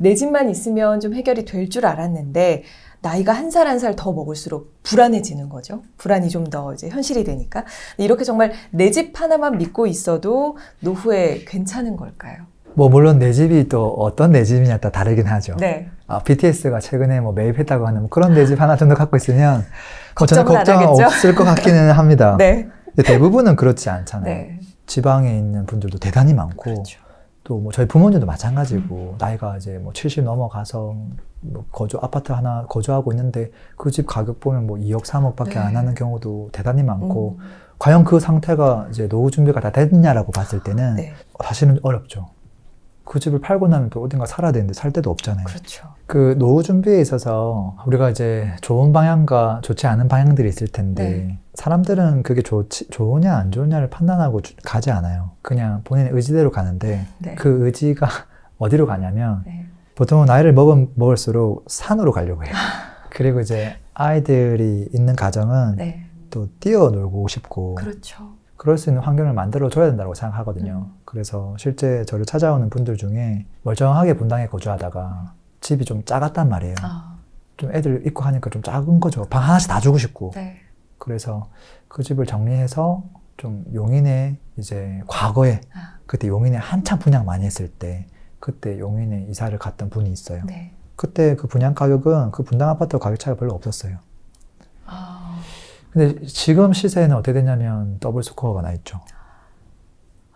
내 집만 있으면 좀 해결이 될 줄 알았는데 나이가 한 살 한 살 더 먹을수록 불안해지는 거죠. 불안이 좀 더 이제 현실이 되니까. 이렇게 정말 내 집 하나만 믿고 있어도 노후에 괜찮은 걸까요? 뭐 물론 내 집이 또 어떤 내 집이냐에 따라 다르긴 하죠. 네. BTS가 최근에 뭐 매입했다고 하는 그런 내 집 하나 정도 갖고 있으면 저는 걱정은 안 걱정 하겠죠? 없을 것 같기는 합니다. 네. 근데 대부분은 그렇지 않잖아요. 네. 지방에 있는 분들도 대단히 많고 그렇죠. 또 뭐 저희 부모님도 마찬가지고 나이가 이제 뭐 70 넘어가서 뭐 아파트 하나 거주하고 있는데 그 집 가격 보면 뭐 2억, 3억밖에 네. 안 하는 경우도 대단히 많고 과연 그 상태가 이제 노후 준비가 다 됐냐라고 봤을 때는 네. 사실은 어렵죠. 그 집을 팔고 나면 또 어딘가 살아야 되는데 살 데도 없잖아요. 그렇죠. 그 노후 준비에 있어서 우리가 이제 좋은 방향과 좋지 않은 방향들이 있을 텐데 네. 사람들은 그게 좋으냐 안 좋으냐를 판단하고 가지 않아요. 그냥 본인의 의지대로 가는데 네. 그 의지가 어디로 가냐면 네. 보통 나이를 먹을수록 산으로 가려고 해요. 그리고 이제 아이들이 있는 가정은 네. 또 뛰어놀고 싶고 그렇죠. 그럴 수 있는 환경을 만들어줘야 된다고 생각하거든요. 그래서 실제 저를 찾아오는 분들 중에 멀쩡하게 분당에 거주하다가 집이 좀 작았단 말이에요. 좀 애들 있고 하니까 좀 작은 거죠. 방 하나씩 다 주고 싶고. 네. 그래서 그 집을 정리해서 좀 용인에 이제 과거에 그때 용인에 한참 분양 많이 했을 때 그때 용인에 이사를 갔던 분이 있어요. 네. 그때 그 분양 가격은 그 분당 아파트 가격 차이가 별로 없었어요. 근데 지금 시세는 어떻게 되냐면 더블 스코어가 나 있죠.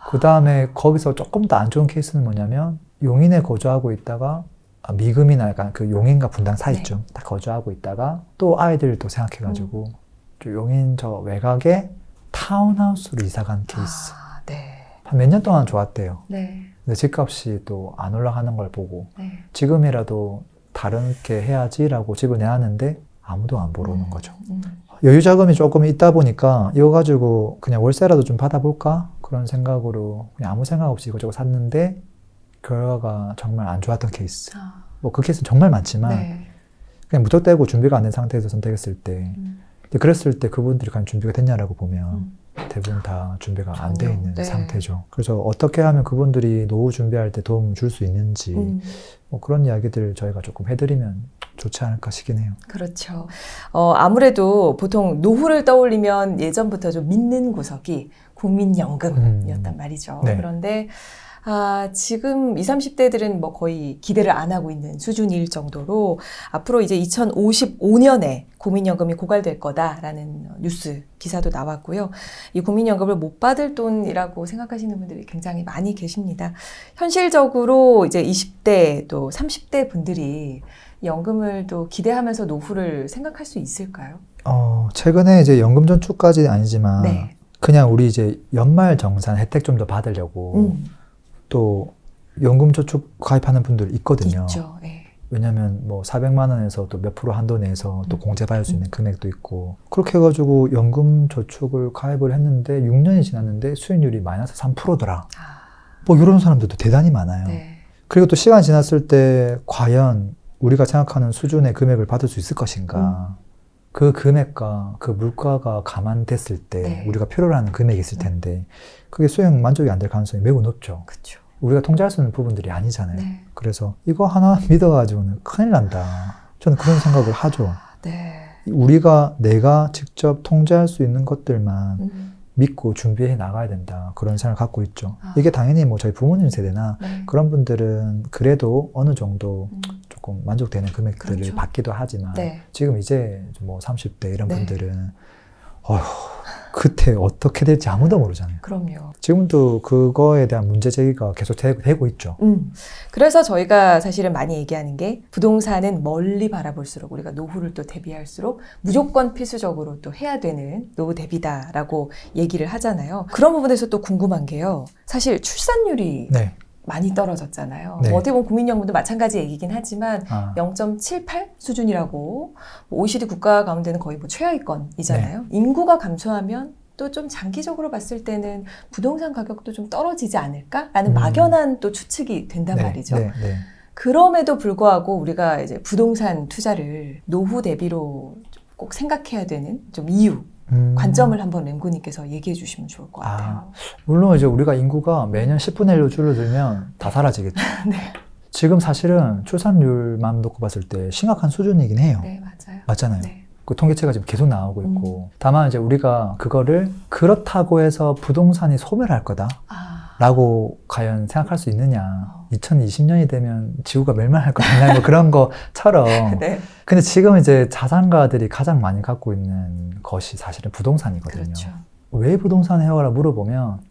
그 다음에 거기서 조금 더 안 좋은 케이스는 뭐냐면 용인에 거주하고 있다가 미금이나 약간 그 용인과 분당 사이쯤 딱 거주하고 있다가 또 아이들도 생각해가지고 용인 저 외곽에 타운하우스로 이사간 케이스. 네. 한 몇 년 동안 좋았대요. 네. 근데 집값이 또 안 올라가는 걸 보고 네. 지금이라도 다르게 해야지라고 집을 내놨는데 아무도 안 보러 오는 거죠. 여유 자금이 조금 있다 보니까 이거 가지고 그냥 월세라도 좀 받아볼까? 그런 생각으로 그냥 아무 생각 없이 이거저거 샀는데 결과가 정말 안 좋았던 케이스. 뭐 그 케이스는 정말 많지만 네. 그냥 무턱대고 준비가 안 된 상태에서 선택했을 때 근데 그랬을 때 그분들이 과연 준비가 됐냐라고 보면 대부분 다 준비가 안 돼 있는 네. 상태죠. 그래서 어떻게 하면 그분들이 노후 준비할 때 도움을 줄 수 있는지 뭐 그런 이야기들 저희가 조금 해드리면 좋지 않을까 싶긴 해요. 그렇죠. 아무래도 보통 노후를 떠올리면 예전부터 좀 믿는 구석이 국민연금이었단 말이죠. 네. 그런데 지금 20, 30대들은 뭐 거의 기대를 안 하고 있는 수준일 정도로 앞으로 이제 2055년에 국민연금이 고갈될 거다라는 뉴스 기사도 나왔고요. 이 국민연금을 못 받을 돈이라고 생각하시는 분들이 굉장히 많이 계십니다. 현실적으로 이제 20대 또 30대 분들이 연금을 또 기대하면서 노후를 생각할 수 있을까요? 최근에 이제 연금 저축까지는 아니지만 네. 그냥 우리 이제 연말 정산 혜택 좀 더 받으려고 또 연금 저축 가입하는 분들 있거든요. 있죠. 네. 왜냐면 뭐 400만 원에서 또 몇 프로 한도 내서 또 공제받을 수 있는 금액도 있고 그렇게 해가지고 연금 저축을 가입을 했는데 6년이 지났는데 수익률이 마이너스 3%더라. 뭐 이런 사람들도 대단히 많아요. 네. 그리고 또 시간이 지났을 때 과연 우리가 생각하는 수준의 금액을 받을 수 있을 것인가. 그 금액과 그 물가가 감안됐을 때 네. 우리가 필요로 하는 금액이 있을 텐데 그게 수익 만족이 안 될 가능성이 매우 높죠. 그렇죠. 우리가 통제할 수 있는 부분들이 아니잖아요. 네. 그래서 이거 하나 믿어가지고는 큰일 난다. 저는 그런 생각을 하죠. 네. 내가 직접 통제할 수 있는 것들만 믿고 준비해 나가야 된다. 그런 생각을 갖고 있죠. 이게 당연히 뭐 저희 부모님 세대나 네. 그런 분들은 그래도 어느 정도 조금 만족되는 금액들을 그렇죠. 받기도 하지만 네. 지금 이제 뭐 30대 이런 네. 분들은 그때 어떻게 될지 아무도 모르잖아요. 그럼요. 지금도 그거에 대한 문제 제기가 계속 되고 있죠. 그래서 저희가 사실은 많이 얘기하는 게 부동산은 멀리 바라볼수록 우리가 노후를 또 대비할수록 무조건 필수적으로 또 해야 되는 노후 대비다라고 얘기를 하잖아요. 그런 부분에서 또 궁금한 게요. 사실 출산율이 네. 많이 떨어졌잖아요. 네. 뭐 어떻게 보면 국민연금도 마찬가지 얘기긴 하지만 0.78 수준이라고 뭐 OECD 국가 가운데는 거의 뭐 최하위권이잖아요. 인구가 감소하면 또 좀 장기적으로 봤을 때는 부동산 가격도 좀 떨어지지 않을까라는 막연한 또 추측이 된단 말이죠. 네. 그럼에도 불구하고 우리가 이제 부동산 투자를 노후 대비로 꼭 생각해야 되는 좀 이유, 관점을 한번 램고님께서 얘기해 주시면 좋을 것 같아요. 물론 이제 우리가 인구가 매년 10분의 1로 줄어들면 다 사라지겠죠. 네. 지금 사실은 출산율만 놓고 봤을 때 심각한 수준이긴 해요. 네, 맞아요. 맞잖아요. 네. 그 통계치가 지금 계속 나오고 있고. 다만 이제 우리가 그거를 그렇다고 해서 부동산이 소멸할 거다. 라고 과연 생각할 수 있느냐. 2020년이 되면 지구가 멸망할 거냐. 뭐 그런 것처럼. 네. 근데 지금 이제 자산가들이 가장 많이 갖고 있는 것이 사실은 부동산이거든요. 그렇죠. 왜 부동산을 해와라 물어보면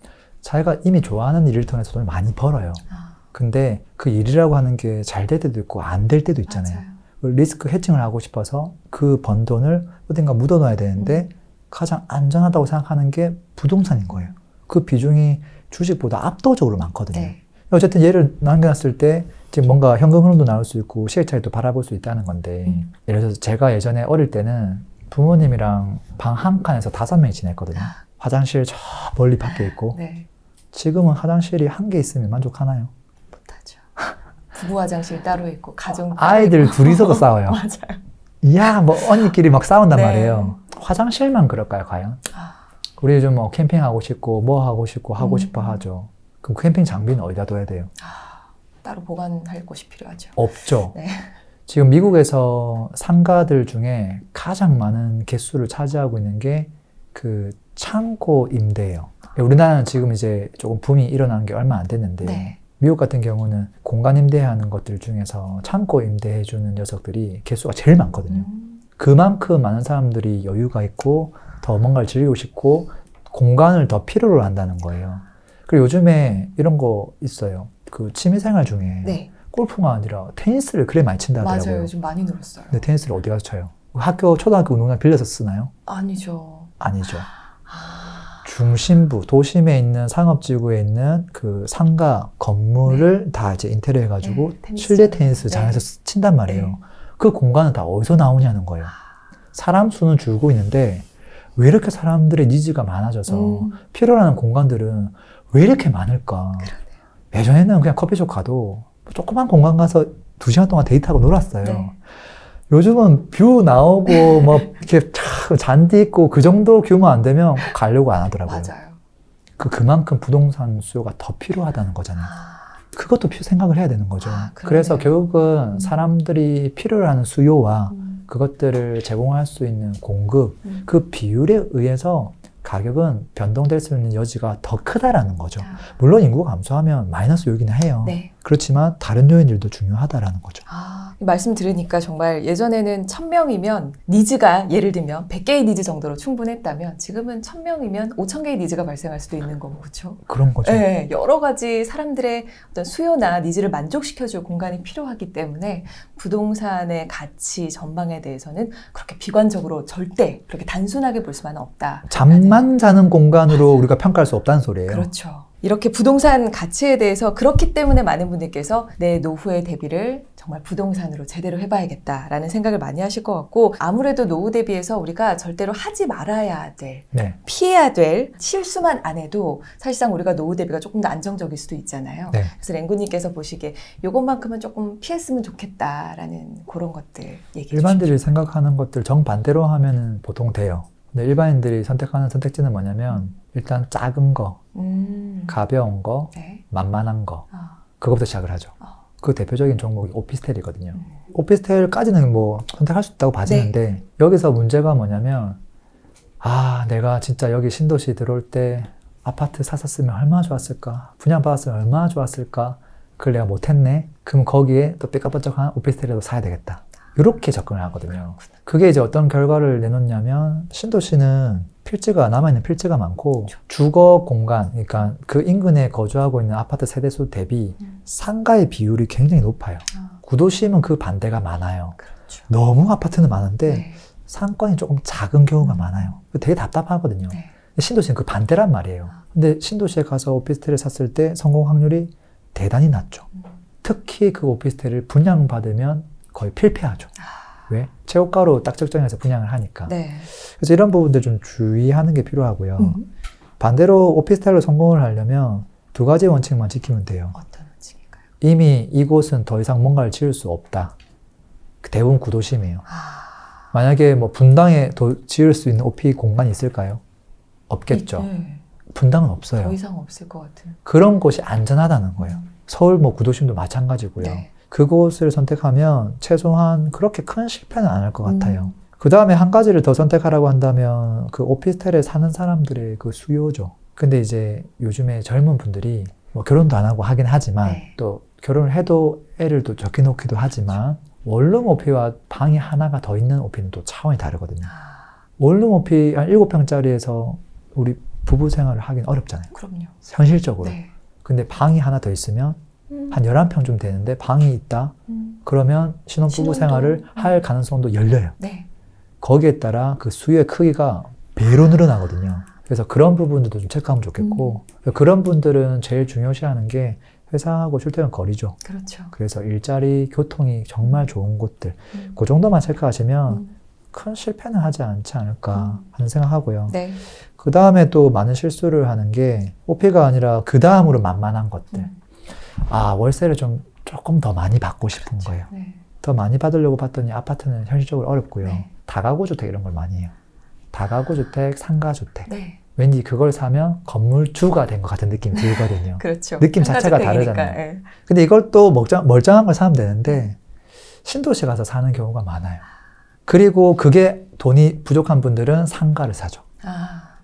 자기가 이미 좋아하는 일을 통해서 돈을 많이 벌어요. 근데 그 일이라고 하는 게 잘 될 때도 있고 안 될 때도 있잖아요. 맞아요. 리스크 해칭을 하고 싶어서 그 번 돈을 어딘가 묻어놔야 되는데 가장 안전하다고 생각하는 게 부동산인 거예요. 그 비중이 주식보다 압도적으로 많거든요. 네. 어쨌든 얘를 남겨놨을 때 지금 뭔가 현금 흐름도 나올 수 있고 시계 차이도 바라볼 수 있다는 건데 예를 들어서 제가 예전에 어릴 때는 부모님이랑 방 한 칸에서 5명이 지냈거든요. 화장실 저 멀리 밖에 있고 네. 지금은 화장실이 한 개 있으면 만족하나요? 못하죠. 부부 화장실 따로 있고 가정 아이들 둘이서도 싸워요. 맞아요. 이야 뭐 언니끼리 막 싸운단 네. 말이에요. 화장실만 그럴까요 과연? 우리 요즘 뭐 캠핑하고 싶고 뭐 하고 싶고 하고 싶어 하죠. 그럼 캠핑 장비는 어디다 둬야 돼요? 따로 보관할 곳이 필요하죠. 없죠. 네. 지금 미국에서 상가들 중에 가장 많은 개수를 차지하고 있는 게 그 창고 임대예요. 우리나라는 지금 이제 조금 붐이 일어난 게 얼마 안 됐는데 네. 미국 같은 경우는 공간 임대하는 것들 중에서 창고 임대해주는 녀석들이 개수가 제일 많거든요. 그만큼 많은 사람들이 여유가 있고 더 뭔가를 즐기고 싶고 공간을 더 필요로 한다는 거예요. 그리고 요즘에 이런 거 있어요. 그 취미생활 중에 네. 골프가 아니라 테니스를 그래 많이 친다 하더라고요. 맞아요. 요즘 많이 늘었어요. 근데 테니스를 어디 가서 쳐요? 학교 초등학교 운동장 빌려서 쓰나요? 아니죠. 아니죠. 중심부, 도심에 있는 상업지구에 있는 그 상가 건물을 다 이제 인테리어 해가지고 네, 테니스 실내 테니스장에서 친단 말이에요. 네. 그 공간은 다 어디서 나오냐는 거예요. 사람 수는 줄고 있는데 왜 이렇게 사람들의 니즈가 많아져서 필요로 하는 공간들은 왜 이렇게 많을까? 예전에는 그냥 커피숍 가도 조그만 공간 가서 2시간 동안 데이트하고 놀았어요. 네. 요즘은 뷰 나오고 뭐 이렇게 잔디 있고 그 정도 규모 안 되면 가려고 안 하더라고요. 맞아요. 그만큼 부동산 수요가 더 필요하다는 거잖아요. 그것도 생각을 해야 되는 거죠. 그래서 결국은 사람들이 필요로 하는 수요와 그것들을 제공할 수 있는 공급, 그 비율에 의해서 가격은 변동될 수 있는 여지가 더 크다라는 거죠. 물론 인구가 감소하면 마이너스 요인이긴 해요. 네. 그렇지만 다른 요인들도 중요하다라는 거죠. 이 말씀 들으니까 정말 예전에는 1000명이면 니즈가 예를 들면 100개의 니즈 정도로 충분했다면 지금은 1000명이면 5000개의 니즈가 발생할 수도 있는 거고 그렇죠? 그런 거죠. 네, 여러 가지 사람들의 어떤 수요나 니즈를 만족시켜줄 공간이 필요하기 때문에 부동산의 가치 전망에 대해서는 그렇게 비관적으로 절대 그렇게 단순하게 볼 수만은 없다. 잠만 자는 공간으로 우리가 평가할 수 없다는 소리예요. 그렇죠. 이렇게 부동산 가치에 대해서 그렇기 때문에 많은 분들께서 내 노후의 대비를 정말 부동산으로 제대로 해봐야겠다라는 생각을 많이 하실 것 같고 아무래도 노후 대비해서 우리가 절대로 하지 말아야 될 네. 피해야 될 실수만 안 해도 사실상 우리가 노후 대비가 조금 더 안정적일 수도 있잖아요. 네. 그래서 랭구님께서 보시기에 요것만큼은 조금 피했으면 좋겠다라는 그런 것들 얘기해 일반인들이 주십시오. 생각하는 것들 정반대로 하면 보통 돼요. 근데 일반인들이 선택하는 선택지는 뭐냐면 일단 작은 거, 가벼운 거, 네. 만만한 거 그거부터 시작을 하죠. 그 대표적인 종목이 오피스텔이거든요. 오피스텔까지는 뭐 선택할 수 있다고 봐지는데 여기서 문제가 뭐냐면 내가 진짜 여기 신도시 들어올 때 아파트 샀었으면 얼마나 좋았을까? 분양받았으면 얼마나 좋았을까? 그걸 내가 못했네? 그럼 거기에 또 삐까뻔쩍한 오피스텔이라도 사야 되겠다. 이렇게 접근을 하거든요. 그게 이제 어떤 결과를 내놓냐면 신도시는 필지가 남아있는 필지가 많고 주거 공간, 그러니까 그 인근에 거주하고 있는 아파트 세대수 대비 상가의 비율이 굉장히 높아요. 구도심은 그 반대가 많아요. 그렇죠. 너무 아파트는 많은데 네. 상권이 조금 작은 경우가 많아요. 되게 답답하거든요. 네. 신도시는 그 반대란 말이에요. 근데 신도시에 가서 오피스텔을 샀을 때 성공 확률이 대단히 낮죠. 특히 그 오피스텔을 분양받으면 거의 필패하죠. 왜? 최고가로 딱 적정해서 분양을 하니까. 네. 그래서 이런 부분들 좀 주의하는 게 필요하고요. 반대로 오피스텔로 성공을 하려면 2가지 원칙만 지키면 돼요. 어떤 원칙일까요? 이미 이곳은 더 이상 뭔가를 지을 수 없다. 대부분 구도심이에요. 만약에 뭐 분당에 지을 수 있는 오피 공간이 있을까요? 없겠죠. 네. 분당은 없어요. 더 이상 없을 것 같은. 그런 곳이 안전하다는 거예요. 서울 뭐 구도심도 마찬가지고요. 네. 그곳을 선택하면 최소한 그렇게 큰 실패는 안 할 것 같아요. 그 다음에 한 가지를 더 선택하라고 한다면 그 오피스텔에 사는 사람들의 그 수요죠. 근데 이제 요즘에 젊은 분들이 뭐 결혼도 안 하고 하긴 하지만 네. 또 결혼을 해도 애를 또 적게 놓기도 하지만 원룸 오피와 방이 하나가 더 있는 오피는 또 차원이 다르거든요. 원룸 오피 한 7평짜리에서 우리 부부 생활을 하긴 어렵잖아요. 그럼요. 현실적으로. 네. 근데 방이 하나 더 있으면 한 11평 되는데 방이 있다? 그러면 신혼부부 신혼도, 생활을 할 가능성도 열려요. 네. 거기에 따라 그 수요의 크기가 배로 늘어나거든요. 그래서 그런 부분들도 좀 체크하면 좋겠고 그런 분들은 제일 중요시하는 게 회사하고 출퇴근 거리죠. 그렇죠. 그래서 일자리, 교통이 정말 좋은 곳들 그 정도만 체크하시면 큰 실패는 하지 않지 않을까 하는 생각하고요. 네. 그 다음에 또 많은 실수를 하는 게 오피가 아니라 그 다음으로 만만한 것들. 아, 월세를 좀 조금 더 많이 받고 싶은 거예요. 네. 더 많이 받으려고 봤더니 아파트는 현실적으로 어렵고요. 네. 다가구 주택 이런 걸 많이 해요. 다가구 주택, 상가 주택. 네. 왠지 그걸 사면 건물주가 된 것 같은 느낌이 들거든요. 그렇죠. 느낌 자체가 상가주택이니까, 다르잖아요. 예. 근데 이걸 또 멀쩡한 걸 사면 되는데 신도시 가서 사는 경우가 많아요. 그리고 그게 돈이 부족한 분들은 상가를 사죠.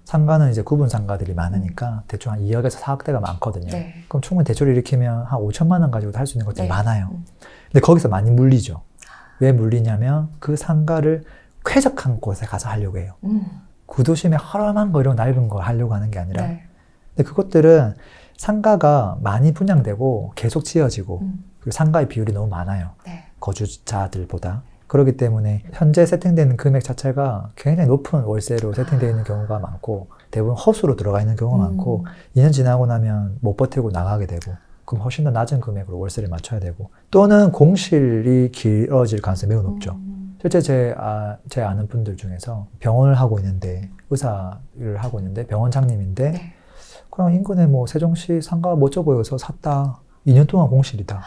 상가는 이제 구분 상가들이 많으니까 대충 한 2억에서 4억대가 많거든요. 네. 그럼 충분히 대출을 일으키면 한 5천만 원 가지고도 할 수 있는 것들이 네. 많아요. 근데 거기서 많이 물리죠. 왜 물리냐면 그 상가를 쾌적한 곳에 가서 하려고 해요. 구도심에 허름한 거 이런 낡은 거 하려고 하는 게 아니라 네. 근데 그것들은 상가가 많이 분양되고 계속 지어지고 그리고 상가의 비율이 너무 많아요. 네. 거주자들보다. 그렇기 때문에 현재 세팅되는 금액 자체가 굉장히 높은 월세로 세팅되어 있는 경우가 많고 대부분 허수로 들어가 있는 경우가 많고 2년 지나고 나면 못 버티고 나가게 되고 그럼 훨씬 더 낮은 금액으로 월세를 맞춰야 되고 또는 공실이 길어질 가능성이 매우 높죠. 실제 제 아는 분들 중에서 병원을 하고 있는데 의사를 하고 있는데 병원장님인데 네. 그냥 인근에 뭐 세종시 상가가 멋져 보여서 샀다. 2년 동안 공실이다.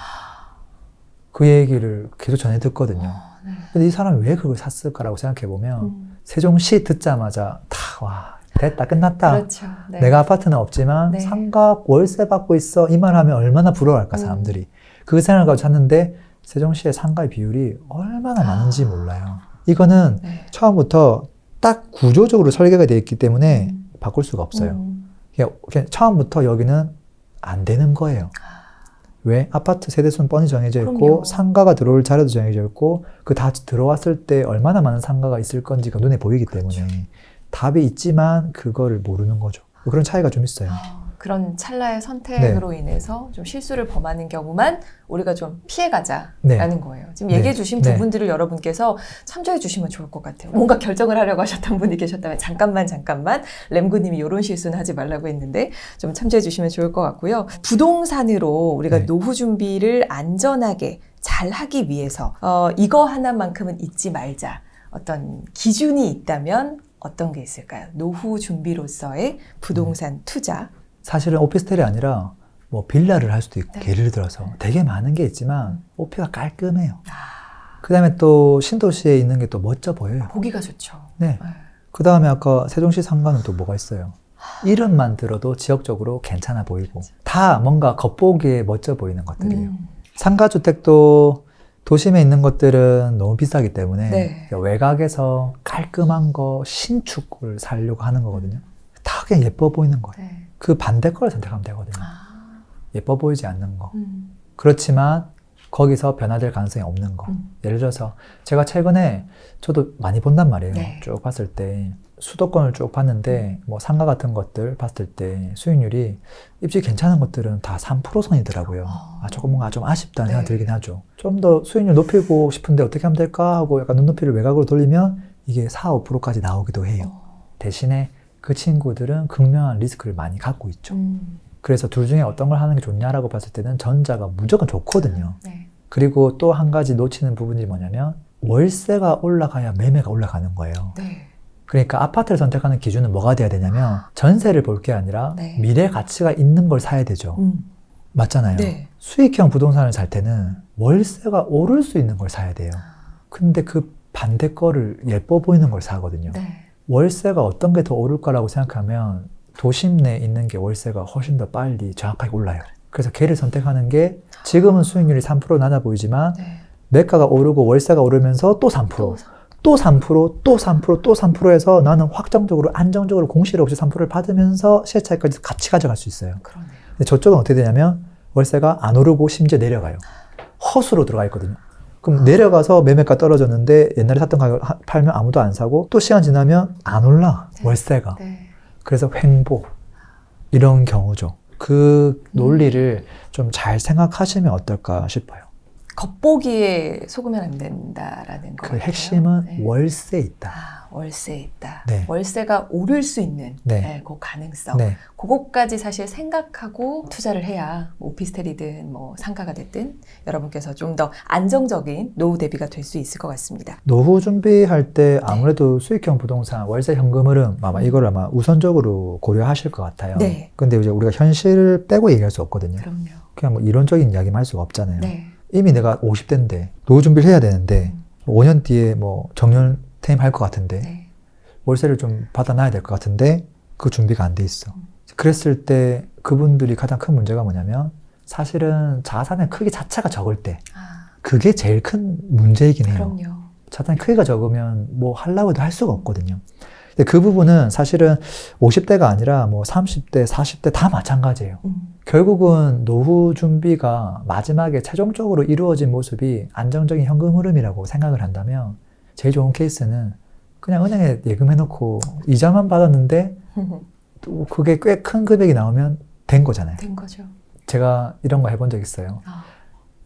그 얘기를 계속 전해 듣거든요. 네. 근데 이 사람이 왜 그걸 샀을까라고 생각해 보면 세종시 듣자마자 와 됐다 끝났다. 그렇죠. 네. 내가 아파트는 없지만 네. 상가 월세 받고 있어 이 말 하면 얼마나 부러워할까 사람들이. 그 생각을 가지고 샀는데 세종시의 상가의 비율이 얼마나 많은지 몰라요. 이거는 네. 처음부터 딱 구조적으로 설계가 되어 있기 때문에 바꿀 수가 없어요. 그냥 처음부터 여기는 안 되는 거예요. 왜? 아파트 세대수는 뻔히 정해져 있고 그럼요. 상가가 들어올 자리도 정해져 있고 그 다 들어왔을 때 얼마나 많은 상가가 있을 건지가 눈에 보이기 때문에 답이 있지만 그거를 모르는 거죠. 그런 차이가 좀 있어요. 그런 찰나의 선택으로 인해서 좀 실수를 범하는 경우만 우리가 좀 피해가자라는 거예요. 지금 네. 얘기해 주신 네. 부분들을 여러분께서 참조해 주시면 좋을 것 같아요. 뭔가 결정을 하려고 하셨던 분이 계셨다면 잠깐만 램구님이 이런 실수는 하지 말라고 했는데 좀 참조해 주시면 좋을 것 같고요. 부동산으로 우리가 네. 노후 준비를 안전하게 잘 하기 위해서 이거 하나만큼은 잊지 말자. 어떤 기준이 있다면 어떤 게 있을까요? 노후 준비로서의 부동산 투자. 사실은 오피스텔이 아니라 뭐 빌라를 할 수도 있고 네. 예를 들어서 되게 많은 게 있지만 오피가 깔끔해요. 그 다음에 또 신도시에 있는 게 또 멋져 보여요. 보기가 좋죠. 네. 그 다음에 아까 세종시 상가는 또 뭐가 있어요? 이름만 들어도 지역적으로 괜찮아 보이고 다 뭔가 겉보기에 멋져 보이는 것들이에요. 상가주택도 도심에 있는 것들은 너무 비싸기 때문에 네. 외곽에서 깔끔한 거 신축을 사려고 하는 거거든요. 다 그냥 예뻐 보이는 거예요. 네. 그 반대 거를 선택하면 되거든요. 예뻐 보이지 않는 거. 음. 그렇지만 거기서 변화될 가능성이 없는 거. 예를 들어서 제가 최근에 저도 많이 본단 말이에요. 네. 쭉 봤을 때 수도권을 쭉 봤는데 뭐 상가 같은 것들 봤을 때 수익률이 입지 괜찮은 것들은 다 3% 선이더라고요. 조금 뭔가 좀 아쉽다는 네. 생각이 들긴 하죠. 좀 더 수익률 높이고 싶은데 어떻게 하면 될까 하고 약간 눈높이를 외곽으로 돌리면 이게 4, 5%까지 나오기도 해요. 대신에 그 친구들은 극명한 리스크를 많이 갖고 있죠. 그래서 둘 중에 어떤 걸 하는 게 좋냐라고 봤을 때는 전자가 무조건 좋거든요. 네. 그리고 또 한 가지 놓치는 부분이 뭐냐면 월세가 올라가야 매매가 올라가는 거예요. 네. 그러니까 아파트를 선택하는 기준은 뭐가 돼야 되냐면 전세를 볼 게 아니라 네. 미래 가치가 있는 걸 사야 되죠. 맞잖아요. 네. 수익형 부동산을 살 때는 월세가 오를 수 있는 걸 사야 돼요. 근데 그 반대 거를 예뻐 보이는 걸 사거든요. 네. 월세가 어떤 게 더 오를 거라고 생각하면 도심 내에 있는 게 월세가 훨씬 더 빨리 정확하게 올라요. 그래서 걔를 선택하는 게 지금은 수익률이 3% 낮아 보이지만 네. 매가가 오르고 월세가 오르면서 또 3%, 또 3%, 또 3%, 또 3% 해서 나는 확정적으로 안정적으로 공실 없이 3%를 받으면서 시세 차익까지 같이 가져갈 수 있어요. 그러네요. 근데 저쪽은 어떻게 되냐면 월세가 안 오르고 심지어 내려가요. 허수로 들어가 있거든요. 그럼 내려가서 매매가 떨어졌는데 옛날에 샀던 가격 팔면 아무도 안 사고 또 시간 지나면 안 올라 네. 월세가. 네. 그래서 횡보 이런 경우죠. 그 논리를 좀 잘 생각하시면 어떨까 싶어요. 겉보기에 속으면 안 된다라는 거. 그 핵심은 네. 월세에 있다. 아, 월세에 있다. 네. 월세가 오를 수 있는 네. 네, 그 가능성. 네. 그것까지 사실 생각하고 투자를 해야 뭐 오피스텔이든 뭐 상가가 됐든 여러분께서 좀 더 안정적인 노후 대비가 될 수 있을 것 같습니다. 노후 준비할 때 아무래도 수익형 부동산, 월세 현금 흐름 아마 이걸 아마 우선적으로 고려하실 것 같아요. 네. 근데 이제 우리가 현실을 빼고 얘기할 수 없거든요. 그럼요. 그냥 뭐 이론적인 이야기만 할 수가 없잖아요. 네. 이미 내가 50대인데 노후 준비를 해야 되는데 5년 뒤에 뭐 정년 퇴임할 것 같은데 네. 월세를 좀 받아놔야 될 것 같은데 그 준비가 안 돼 있어. 그랬을 때 그분들이 가장 큰 문제가 뭐냐면 사실은 자산의 크기 자체가 적을 때 아, 그게 제일 큰 문제이긴 해요. 그럼요. 자산의 크기가 적으면 뭐 하려고 해도 할 수가 없거든요. 근데 그 부분은 사실은 50대가 아니라 뭐 30대, 40대 다 마찬가지예요. 결국은 노후 준비가 마지막에 최종적으로 이루어진 모습이 안정적인 현금 흐름이라고 생각을 한다면 제일 좋은 케이스는 그냥 은행에 예금해놓고 이자만 받았는데 또 그게 꽤 큰 금액이 나오면 된 거잖아요. 된 거죠. 제가 이런 거 해본 적 있어요. 아,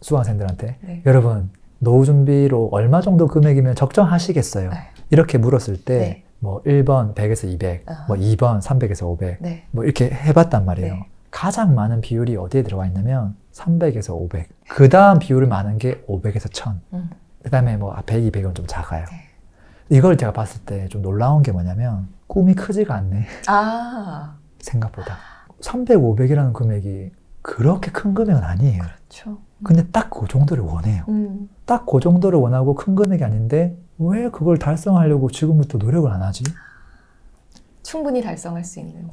수강생들한테. 네. 여러분 노후 준비로 얼마 정도 금액이면 적정하시겠어요? 네. 이렇게 물었을 때 네. 뭐 1번 100에서 200, 아하. 뭐 2번 300에서 500 네. 뭐 이렇게 해봤단 말이에요. 네. 가장 많은 비율이 어디에 들어가 있냐면 300에서 500. 그 다음 비율이 많은 게 500에서 1000. 그 다음에 뭐 100, 200은 좀 작아요. 네. 이걸 제가 봤을 때 좀 놀라운 게 뭐냐면 꿈이 크지가 않네. 아, 생각보다. 300, 500이라는 금액이 그렇게 큰 금액은 아니에요. 그렇죠. 근데 딱 그 정도를 원해요. 딱 그 정도를 원하고 큰 금액이 아닌데 왜 그걸 달성하려고 지금부터 노력을 안 하지? 충분히 달성할 수 있는.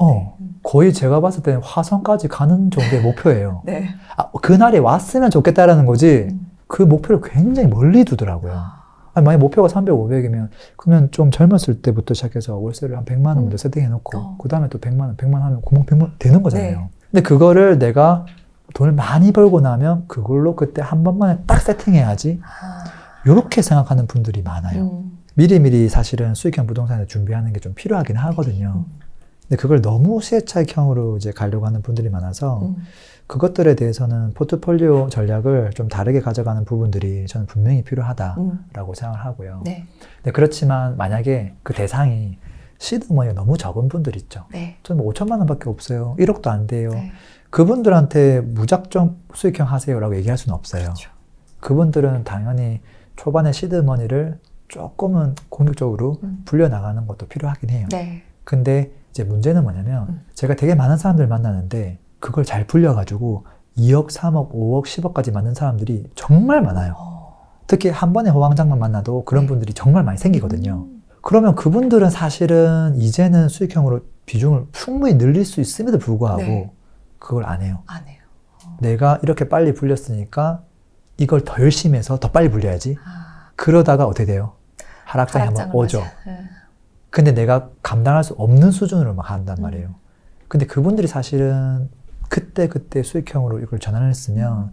거의 제가 봤을 때는 화성까지 가는 정도의 목표예요. 네. 아, 그날이 왔으면 좋겠다라는 거지 그 목표를 굉장히 멀리 두더라고요. 아니, 만약 목표가 300, 500이면 그러면 좀 젊었을 때부터 시작해서 월세를 한 100만 원 먼저 세팅해놓고 그 다음에 또 100만 원, 100만 원 하면 구멍 100만 원 되는 거잖아요. 네. 근데 그거를 내가 돈을 많이 벌고 나면 그걸로 그때 한 번만에 딱 세팅해야지 이렇게 생각하는 분들이 많아요. 미리미리 사실은 수익형 부동산을 준비하는 게 좀 필요하긴 하거든요. 근데 그걸 너무 시혜차익형으로 이제 가려고 하는 분들이 많아서 그것들에 대해서는 포트폴리오 전략을 좀 다르게 가져가는 부분들이 저는 분명히 필요하다라고 생각을 하고요. 네. 근데 그렇지만 만약에 그 대상이 시드머니가 너무 적은 분들 있죠. 네. 저는 뭐 5천만 원밖에 없어요. 1억도 안 돼요. 네. 그분들한테 무작정 수익형 하세요라고 얘기할 수는 없어요. 그렇죠. 그분들은 당연히 초반에 시드머니를 조금은 공격적으로 불려나가는 것도 필요하긴 해요. 네. 근데 이제 문제는 뭐냐면 제가 되게 많은 사람들 만나는데 그걸 잘 불려가지고 2억, 3억, 5억, 10억까지 맞는 사람들이 정말 많아요. 특히 한 번에 호황장만 만나도 그런 네. 분들이 정말 많이 생기거든요. 그러면 그분들은 사실은 이제는 수익형으로 비중을 충분히 늘릴 수 있음에도 불구하고 네. 그걸 안 해요. 안 해요. 내가 이렇게 빨리 불렸으니까 이걸 더 열심히 해서 더 빨리 불려야지. 그러다가 어떻게 돼요? 하락장이 한번 오죠. 네. 근데 내가 감당할 수 없는 수준으로 막 한단 말이에요. 근데 그분들이 사실은 그때 수익형으로 이걸 전환했으면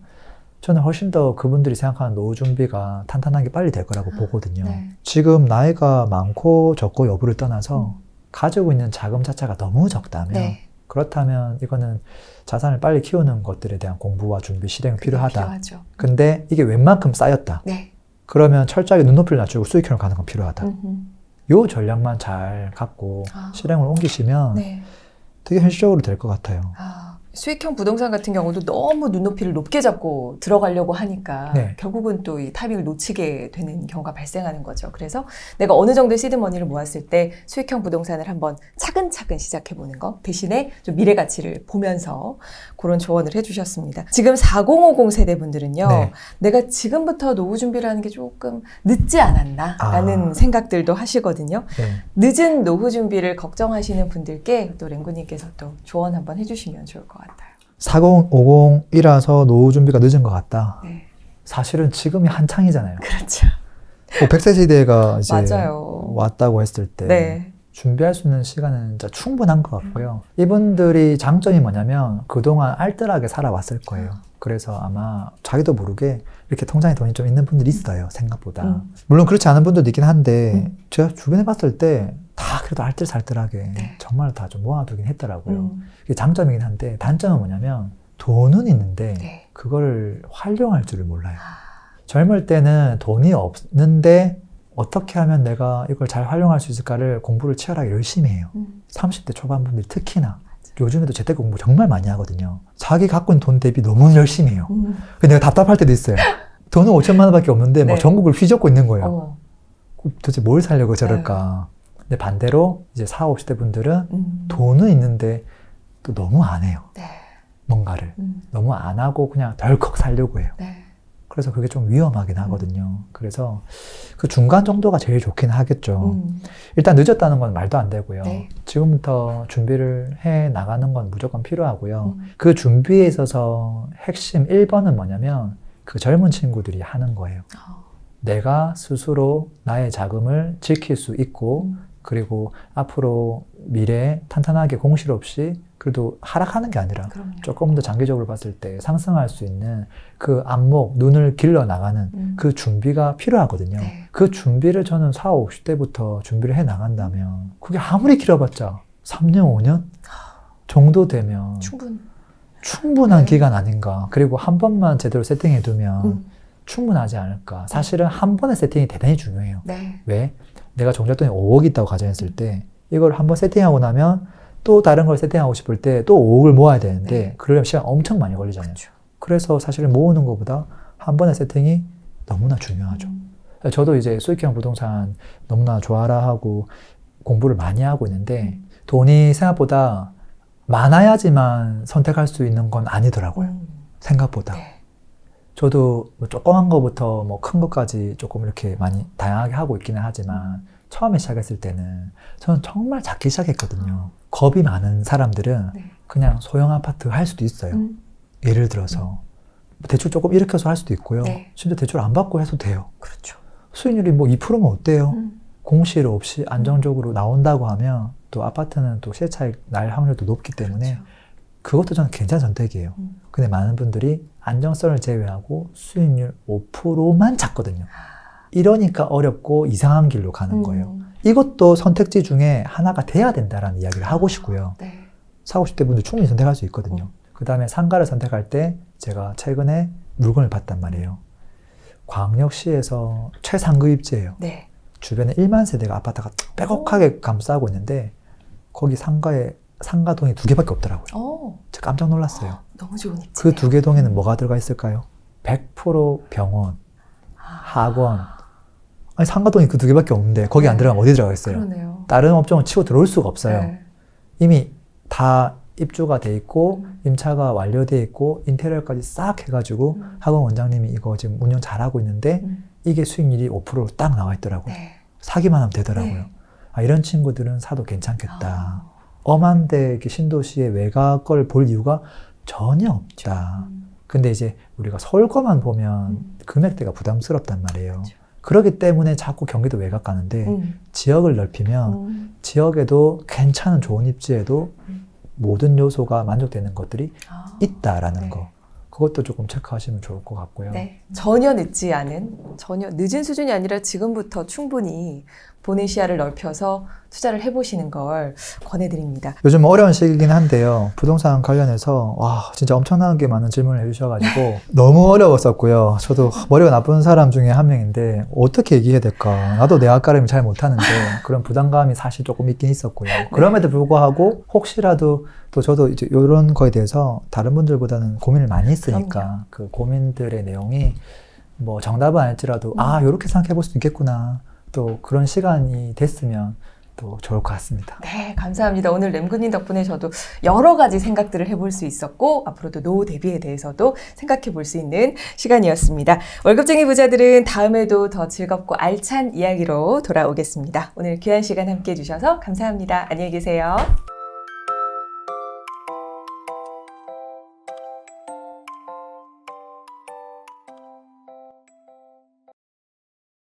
저는 훨씬 더 그분들이 생각하는 노후 준비가 탄탄하게 빨리 될 거라고 보거든요. 네. 지금 나이가 많고 적고 여부를 떠나서 가지고 있는 자금 자체가 너무 적다면 네. 그렇다면 이거는 자산을 빨리 키우는 것들에 대한 공부와 준비, 실행이 필요하다. 필요하죠. 근데 이게 웬만큼 쌓였다. 네. 그러면 철저하게 눈높이를 낮추고 수익형을 가는 건 필요하다. 요 전략만 잘 갖고 실행을 옮기시면 네. 되게 현실적으로 될 것 같아요. 수익형 부동산 같은 경우도 너무 눈높이를 높게 잡고 들어가려고 하니까 네. 결국은 또 이 타이밍을 놓치게 되는 경우가 발생하는 거죠. 그래서 내가 어느 정도의 시드머니를 모았을 때 수익형 부동산을 한번 차근차근 시작해보는 거 대신에 좀 미래 가치를 보면서 그런 조언을 해주셨습니다. 지금 4050 세대분들은요. 네. 내가 지금부터 노후 준비를 하는 게 조금 늦지 않았나 라는 생각들도 하시거든요. 네. 늦은 노후 준비를 걱정하시는 분들께 또 랭구님께서 또 조언 한번 해주시면 좋을 것 같아요. 4050이라서 노후 준비가 늦은 것 같다. 네. 사실은 지금이 한창이잖아요. 그렇죠. 100세 시대가 이제 맞아요. 왔다고 했을 때 네. 준비할 수 있는 시간은 진짜 충분한 것 같고요. 이분들이 장점이 뭐냐면 그동안 알뜰하게 살아왔을 거예요. 그래서 아마 자기도 모르게 이렇게 통장에 돈이 좀 있는 분들이 있어요. 생각보다. 물론 그렇지 않은 분들도 있긴 한데 제가 주변에 봤을 때 다 그래도 알뜰살뜰하게 네. 정말 다 좀 모아두긴 했더라고요. 그게 장점이긴 한데 단점은 뭐냐면 돈은 있는데 네. 그걸 활용할 줄을 몰라요. 젊을 때는 돈이 없는데 어떻게 하면 내가 이걸 잘 활용할 수 있을까를 공부를 치열하게 열심히 해요. 30대 초반 분들이 특히나 요즘에도 재테크 공부 정말 많이 하거든요. 자기 갖고 있는 돈 대비 너무 열심히 해요. 근데 내가 답답할 때도 있어요. 돈은 5천만 원밖에 없는데 뭐 네. 전국을 휘젓고 있는 거예요. 도대체 뭘 살려고 저럴까. 네. 근데 반대로 이제 40, 50대 분들은 돈은 있는데 또 너무 안 해요. 네. 뭔가를. 너무 안 하고 그냥 덜컥 살려고 해요. 네. 그래서 그게 좀 위험하긴 하거든요. 그래서 그 중간 정도가 제일 좋긴 하겠죠. 일단 늦었다는 건 말도 안 되고요. 네. 지금부터 준비를 해 나가는 건 무조건 필요하고요. 그 준비에 있어서 핵심 1번은 뭐냐면 그 젊은 친구들이 하는 거예요. 내가 스스로 나의 자금을 지킬 수 있고 그리고 앞으로 미래에 탄탄하게 공실 없이 그래도 하락하는 게 아니라 그럼요. 조금 더 장기적으로 봤을 때 상승할 수 있는 그 안목, 눈을 길러 나가는 그 준비가 필요하거든요. 네. 그 준비를 저는 40, 50대부터 준비를 해 나간다면 그게 아무리 길어봤자 3년, 5년 정도 되면 충분한 네. 기간 아닌가. 그리고 한 번만 제대로 세팅해 두면 충분하지 않을까. 사실은 한 번의 세팅이 대단히 중요해요. 네. 왜? 내가 종잣돈이 5억이 있다고 가정했을 때 이걸 한번 세팅하고 나면 또 다른 걸 세팅하고 싶을 때 또 5억을 모아야 되는데 네. 그러려면 시간 엄청 많이 걸리잖아요. 그래서 사실은 모으는 것보다 한 번의 세팅이 너무나 중요하죠. 저도 이제 수익형 부동산 너무나 좋아라 하고 공부를 많이 하고 있는데 돈이 생각보다 많아야지만 선택할 수 있는 건 아니더라고요. 생각보다. 네. 저도 뭐 조그만 거부터 뭐 큰 것까지 조금 이렇게 많이 다양하게 하고 있기는 하지만 처음에 시작했을 때는 저는 정말 작게 시작했거든요. 겁이 많은 사람들은 네. 그냥 소형 아파트 할 수도 있어요. 예를 들어서 대출 조금 일으켜서 할 수도 있고요. 네. 심지어 대출 안 받고 해도 돼요. 그렇죠. 수익률이 뭐 2%면 어때요? 공실 없이 안정적으로 나온다고 하면 또 아파트는 또 시세차익 날 확률도 높기 때문에 그렇죠. 그것도 저는 괜찮은 선택이에요. 근데 많은 분들이 안정성을 제외하고 수익률 5%만 찾거든요. 이러니까 어렵고 이상한 길로 가는 거예요. 이것도 선택지 중에 하나가 돼야 된다라는 이야기를 하고 싶고요. 네. 40, 50대 분들 충분히 선택할 수 있거든요. 그 다음에 상가를 선택할 때 제가 최근에 물건을 봤단 말이에요. 광역시에서 최상급입지예요. 네. 주변에 1만 세대가 아파트가 빼곡하게 감싸고 있는데 거기 상가동이 2개밖에 없더라고요. 제가 깜짝 놀랐어요. 너무 좋은 입지. 그 2개 동에는 뭐가 들어가 있을까요? 100% 병원, 학원. 아니 상가동이 그 2개밖에 없는데 거기 안 들어가면 어디 들어가 있어요? 그러네요. 다른 업종은 치고 들어올 수가 없어요. 네. 이미 다 입주가 돼 있고 임차가 완료돼 있고 인테리어까지 싹 해가지고 학원 원장님이 이거 지금 운영 잘하고 있는데 이게 수익률이 5%로 딱 나와 있더라고요. 네. 사기만 하면 되더라고요. 네. 아, 이런 친구들은 사도 괜찮겠다. 엄한데 이렇게 신도시의 외곽 걸 볼 이유가 전혀 없다. 근데 이제 우리가 서울 거만 보면 금액대가 부담스럽단 말이에요. 그렇기 때문에 자꾸 경기도 외곽 가는데 지역을 넓히면 지역에도 괜찮은 좋은 입지에도 모든 요소가 만족되는 것들이 있다라는 네. 거. 그것도 조금 체크하시면 좋을 것 같고요. 네. 전혀 늦지 않은, 전혀 늦은 수준이 아니라 지금부터 충분히 본인 시야를 넓혀서 투자를 해보시는 걸 권해드립니다. 요즘 어려운 시기이긴 한데요. 부동산 관련해서 와 진짜 엄청나게 많은 질문을 해주셔가지고 너무 어려웠었고요. 저도 머리가 나쁜 사람 중에 한 명인데 어떻게 얘기해야 될까. 나도 내 앞가림을 잘 못하는데 그런 부담감이 사실 조금 있긴 있었고요. 그럼에도 불구하고 혹시라도 또 저도 이제 이런 거에 대해서 다른 분들보다는 고민을 많이 했으니까 그 고민들의 내용이 뭐 정답은 아닐지라도 아 이렇게 생각해 볼 수도 있겠구나. 또 그런 시간이 됐으면 또 좋을 것 같습니다. 네, 감사합니다. 오늘 램군님 덕분에 저도 여러 가지 생각들을 해볼 수 있었고 앞으로도 노후 대비에 대해서도 생각해 볼 수 있는 시간이었습니다. 월급쟁이 부자들은 다음에도 더 즐겁고 알찬 이야기로 돌아오겠습니다. 오늘 귀한 시간 함께해 주셔서 감사합니다. 안녕히 계세요.